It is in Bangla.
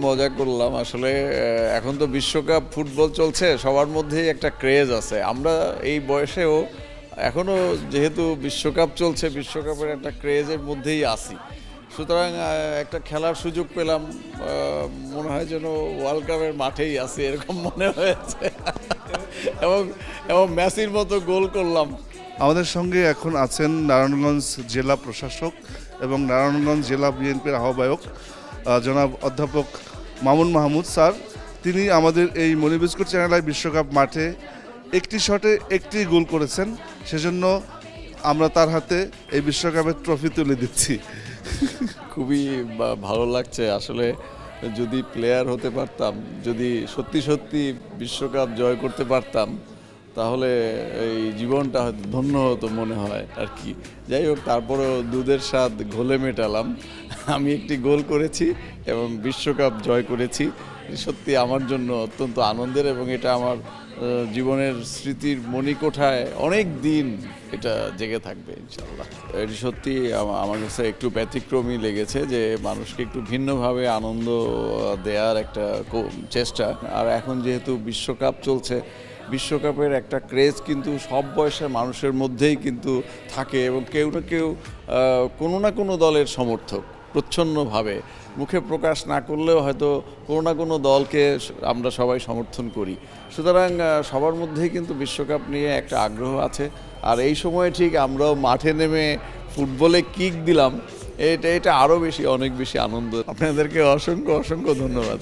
মজা করলাম আসলে। এখন তো বিশ্বকাপ ফুটবল চলছে, সবার মধ্যেই একটা ক্রেজ আছে। আমরা এই বয়সেও এখনও যেহেতু বিশ্বকাপ চলছে, বিশ্বকাপের একটা ক্রেজের মধ্যেই আছি। সুতরাং একটা খেলার সুযোগ পেলাম, মনে হয় যেন ওয়ার্ল্ড কাপের মাঠেই আছি এরকম মনে হয়েছে। এবং এবং মেসির মতো গোল করলাম। আমাদের সঙ্গে এখন আছেন নারায়ণগঞ্জ জেলা প্রশাসক এবং নারায়ণগঞ্জ জেলা বিএনপির আহ্বায়ক জনাব অধ্যাপক মামুন মাহমুদ স্যার। তিনি আমাদের এই মনিবিস্কুট চ্যানেল বিশ্বকাপ মাঠে একটি শটে একটি গোল করেছেন, সেজন্য আমরা তার হাতে এই বিশ্বকাপের ট্রফি তুলে দিচ্ছি। খুবই ভালো লাগছে আসলে। যদি প্লেয়ার হতে পারতাম, যদি সত্যি সত্যি বিশ্বকাপ জয় করতে পারতাম, তাহলে এই জীবনটা হয়তো ধন্য হতো মনে হয় আর কি। যাই হোক, তারপরেও দুধের স্বাদ ঘোলে মেটালাম। আমি একটি গোল করেছি এবং বিশ্বকাপ জয় করেছি। সত্যি আমার জন্য অত্যন্ত আনন্দের, এবং এটা আমার জীবনের স্মৃতির মণিকোঠায় অনেক দিন এটা জেগে থাকবে ইনশাল্লাহ। এটি সত্যি আমার কাছে একটু ব্যতিক্রমী লেগেছে যে মানুষকে একটু ভিন্নভাবে আনন্দ দেওয়ার একটা চেষ্টা। আর এখন যেহেতু বিশ্বকাপ চলছে, বিশ্বকাপের একটা ক্রেজ কিন্তু সব বয়সের মানুষের মধ্যেই কিন্তু থাকে, এবং কেউ না কেউ কোনো না কোনো দলের সমর্থক প্রচ্ছন্নভাবে, মুখে প্রকাশ না করলেও হয়তো কোনো না কোনো দলকে আমরা সবাই সমর্থন করি। সুতরাং সবার মধ্যেই কিন্তু বিশ্বকাপ নিয়ে একটা আগ্রহ আছে। আর এই সময়ে ঠিক আমরাও মাঠে নেমে ফুটবলে কিক দিলাম, এটা আরও বেশি, অনেক বেশি আনন্দ। আপনাদেরকে অসংখ্য অসংখ্য ধন্যবাদ।